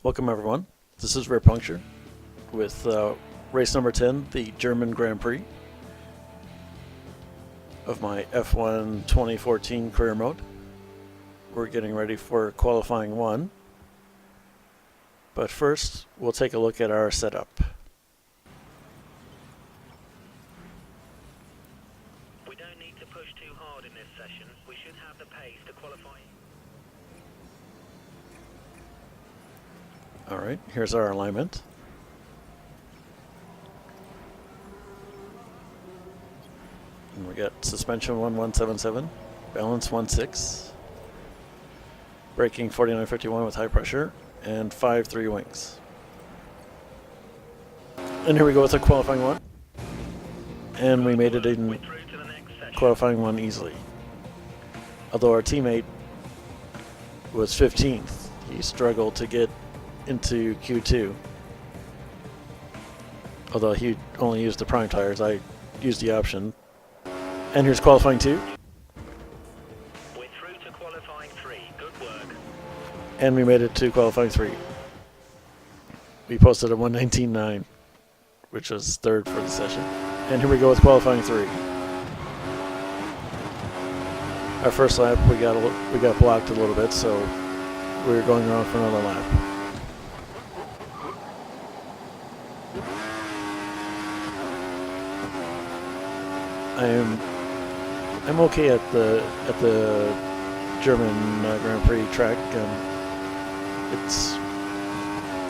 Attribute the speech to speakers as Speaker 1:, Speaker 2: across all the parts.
Speaker 1: Welcome everyone. This is Rare Puncture with race number 10, the German Grand Prix of my F1 2014 career mode. We're getting ready for qualifying 1. But first, we'll take a look at our setup.
Speaker 2: We don't need to push too hard in this session. We should have the pace to qualify.
Speaker 1: Alright, here's our alignment. And we got suspension 1177, balance 16, braking 4951 with high pressure, and 5.3 wings. And here we go with the qualifying 1. And we made it in qualifying 1 easily. Although our teammate was 15th, he struggled to get into Q2. Although he only used the prime tires, I used the option. And here's qualifying 2.
Speaker 2: We're through to qualifying 3. Good work.
Speaker 1: And we made it to qualifying 3. We posted a 119.9, which was third for the session. And here we go with qualifying 3. Our first lap, we got blocked a little bit, so we were going around for another lap. I'm okay at the German Grand Prix track.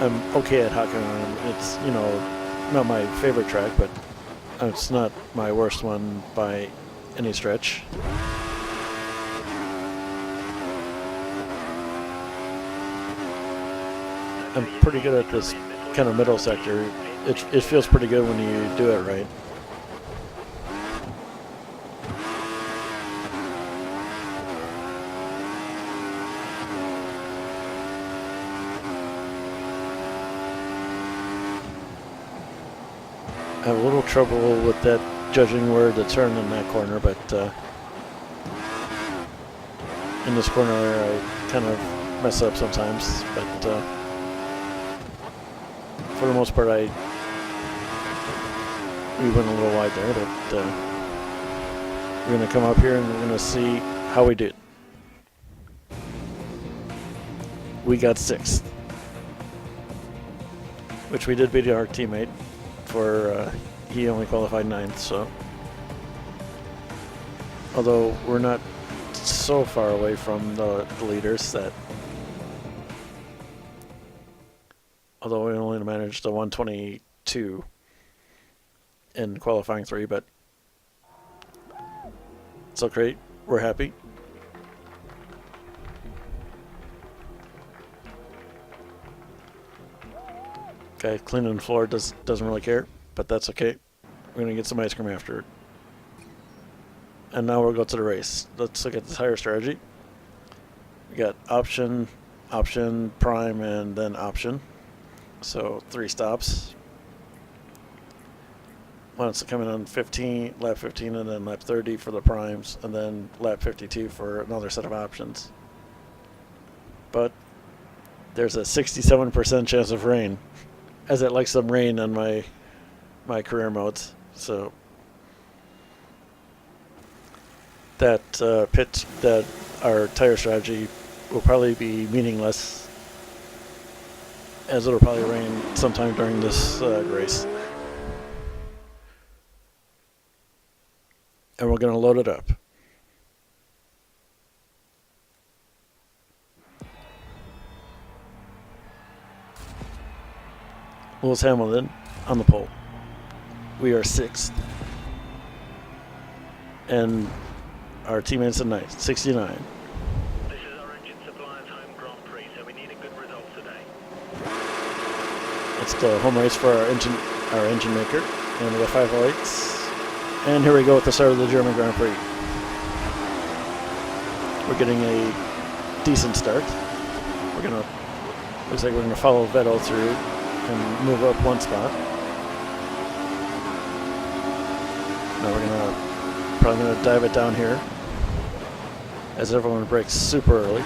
Speaker 1: I'm okay at Hockenheim. It's not my favorite track, but it's not my worst one by any stretch. I'm pretty good at this kind of middle sector. It feels pretty good when you do it right. I have a little trouble with that, judging where to turn in that corner, but in this corner I kind of mess up sometimes, but for the most part we went a little wide there, but we're going to come up here and we're going to see how we did. We got 6th, which we did beat our teammate. For he only qualified 9th, so although we're not so far away from the leaders, that although we only managed a 122 in qualifying 3, but it's okay, we're happy. Okay, cleaning the floor doesn't really care, but that's okay. We're gonna get some ice cream after. And now we'll go to the race. Let's look at the tire strategy. We got option, prime, and then option. So 3 stops. Once coming on lap 15, and then lap 30 for the primes, and then lap 52 for another set of options. But there's a 67% chance of rain, as it likes some rain on my career modes, so that our tire strategy will probably be meaningless, as it'll probably rain sometime during this race. And we're going to load it up. Lewis Hamilton on the pole. We are 6th. And our teammates in 9th, 69.
Speaker 2: This is our engine supplier's home Grand Prix, so we need a good result today.
Speaker 1: It's the home race for our engine maker. And we got 5 lights. And here we go at the start of the German Grand Prix. We're getting a decent start. Looks like we're gonna follow Vettel through and move up 1 spot. Now we're probably gonna dive it down here, as everyone brakes super early.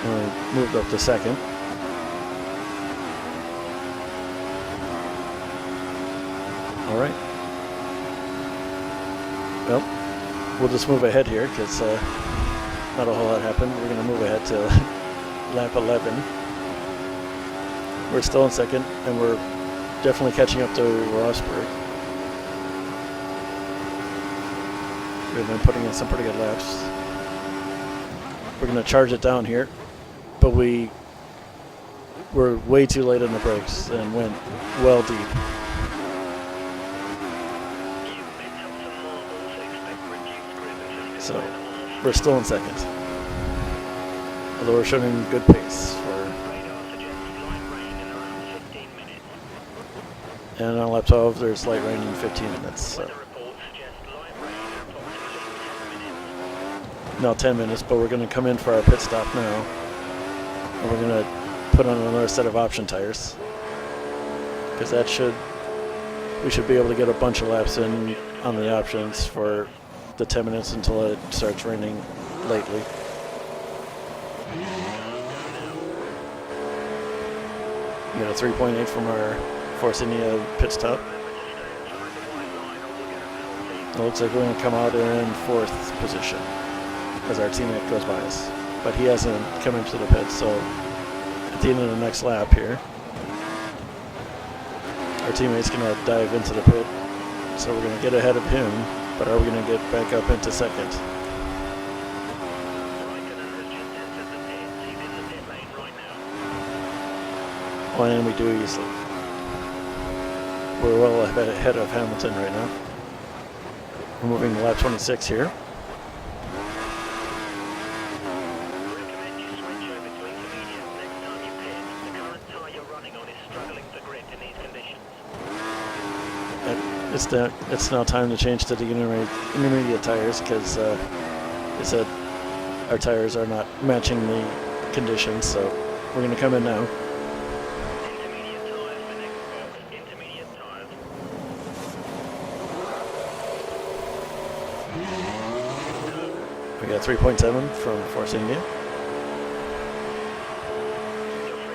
Speaker 1: And we moved up to 2nd. All right. Well, we'll just move ahead here because not a whole lot happened. We're going to move ahead to lap 11. We're still in second, and we're definitely catching up to Rosberg. We've been putting in some pretty good laps. We're going to charge it down here, but we're way too late in the brakes and went well deep. So we're still in second, although we're showing good pace for. And on lap 12, there's light rain in 15 minutes. So. No, 10 minutes, but we're going to come in for our pit stop now. And we're going to put on another set of option tires. Because we should be able to get a bunch of laps in on the options for the 10 minutes until it starts raining lately. We got a 3.8 from our Force India pit stop. It looks like we're going to come out in 4th position as our teammate goes by us. But he hasn't come into the pit, so at the end of the next lap here, our teammate's going to dive into the pit. So we're going to get ahead of him, but are we going to get back up into second? Oh, and we do easily. We're well ahead of Hamilton right now. We're moving to lap 26 here.
Speaker 2: Recommend you switch over to intermediate next time you pit. The current tyre you're running on is struggling to grip in these conditions.
Speaker 1: It's now time to change to the intermediate tires because they said our tires are not matching the conditions, so we're going to come in now.
Speaker 2: Intermediate tyres for next box. Intermediate tyres.
Speaker 1: We got 3.7 from Force India.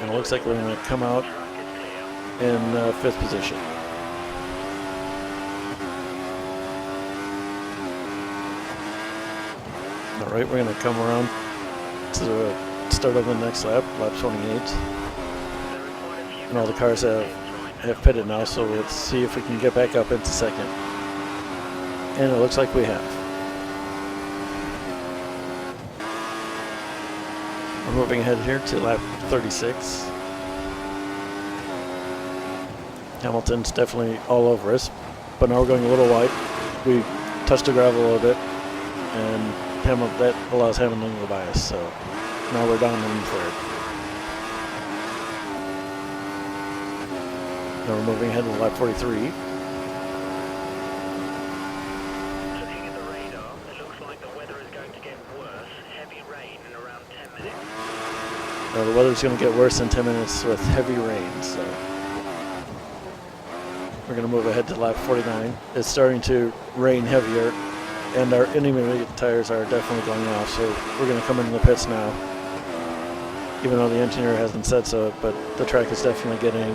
Speaker 1: And it looks like we're going to come out in 5th position. All right, we're going to come around to the start of the next lap, lap 28. And all the cars have pitted now, so let's see if we can get back up into second. And it looks like we have. We're moving ahead here to lap 36. Hamilton's definitely all over us, but now we're going a little wide. We touched the gravel a little bit, and that allows Hamilton to go by us, so now we're down in 3rd. Now we're moving ahead to lap 43.
Speaker 2: Looking at the radar, it looks like the weather is going to get worse. Heavy rain in around 10 minutes.
Speaker 1: The weather's going to get worse in 10 minutes with heavy rain, so we're going to move ahead to lap 49. It's starting to rain heavier, and our intermediate tires are definitely going off, so we're going to come into the pits now, even though the engineer hasn't said so, but the track is definitely getting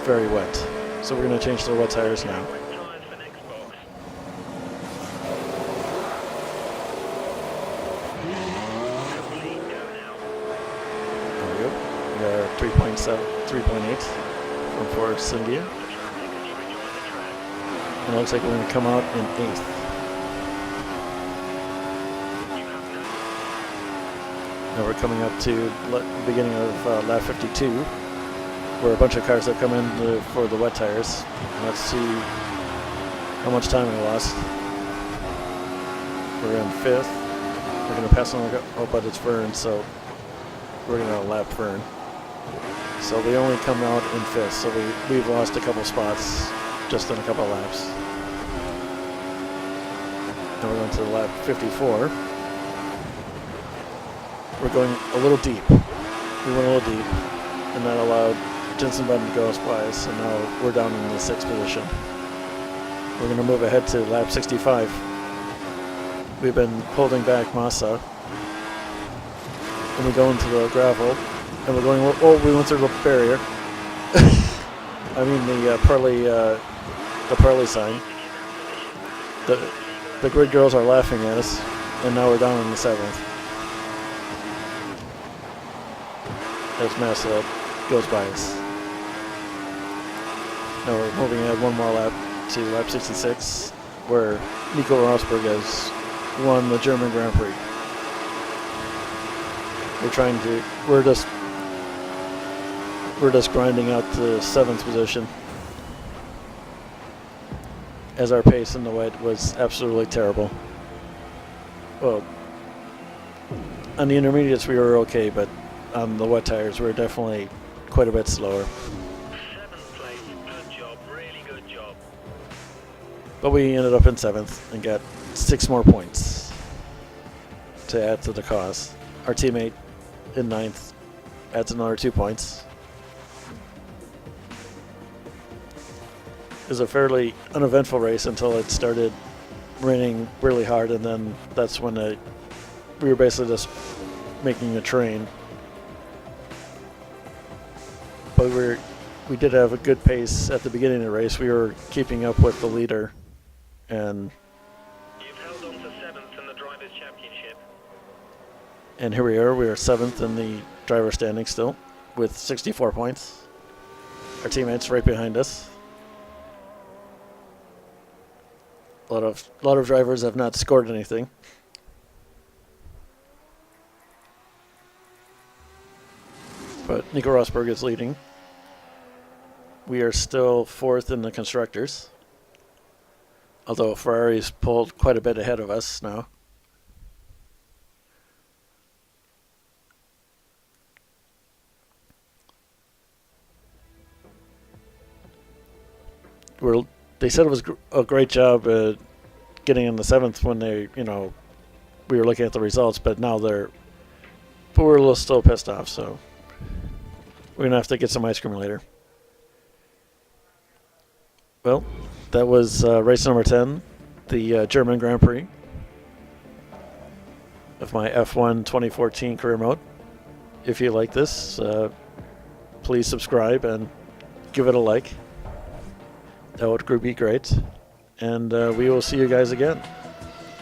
Speaker 1: very wet. So we're going to change to wet tires now.
Speaker 2: Wet tyres for next box. Complete, go now.
Speaker 1: There we go. We got our 3.8 from Force India.
Speaker 2: The traffic as you rejoin the track.
Speaker 1: And it looks like we're going to come out in 8th.
Speaker 2: You have no
Speaker 1: Now we're coming up to the beginning of lap 52, where a bunch of cars have come in for the wet tires. Let's see how much time we lost. We're in 5th. We're going to pass on, but it's Vern, so we're going to lap Vern. So we only come out in 5th, so we've lost a couple spots just in a couple laps. Now we're going to lap 54. We're going a little deep. We went a little deep, and that allowed Jensen Button to go us by us, and now we're down in the 6th position. We're going to move ahead to lap 65. We've been holding back Massa, and we go into the gravel, and we're going, oh, we went through the barrier. I mean the pearly sign. The grid girls are laughing at us, and now we're down in the 7th. As Massa goes by us. Now we're moving ahead one more lap to lap 66, where Nico Rosberg has won the German Grand Prix. We're just grinding out the 7th position, as our pace in the wet was absolutely terrible. Well, on the intermediates we were okay, but on the wet tires we were definitely quite a bit slower.
Speaker 2: 7th place, good job, really good job.
Speaker 1: But we ended up in 7th and got 6 more points to add to the cause. Our teammate in 9th adds another 2 points. It was a fairly uneventful race until it started raining really hard, and then that's when we were basically just making a train. But we did have a good pace at the beginning of the race. We were keeping up with the leader, and
Speaker 2: You've held on to 7th in the Drivers' Championship.
Speaker 1: And here we are. We are 7th in the driver standing still with 64 points. Our teammates right behind us. A lot of drivers have not scored anything. But Nico Rosberg is leading. We are still 4th in the constructors, although Ferrari's pulled quite a bit ahead of us now. They said it was a great job getting in the 7th when we were looking at the results, but now we're a little still pissed off, so we're gonna have to get some ice cream later. Well, that was race number 10, the German Grand Prix of my F1 2014 career mode. If you like this, please subscribe and give it a like. That would be great. And we will see you guys again.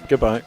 Speaker 1: Goodbye.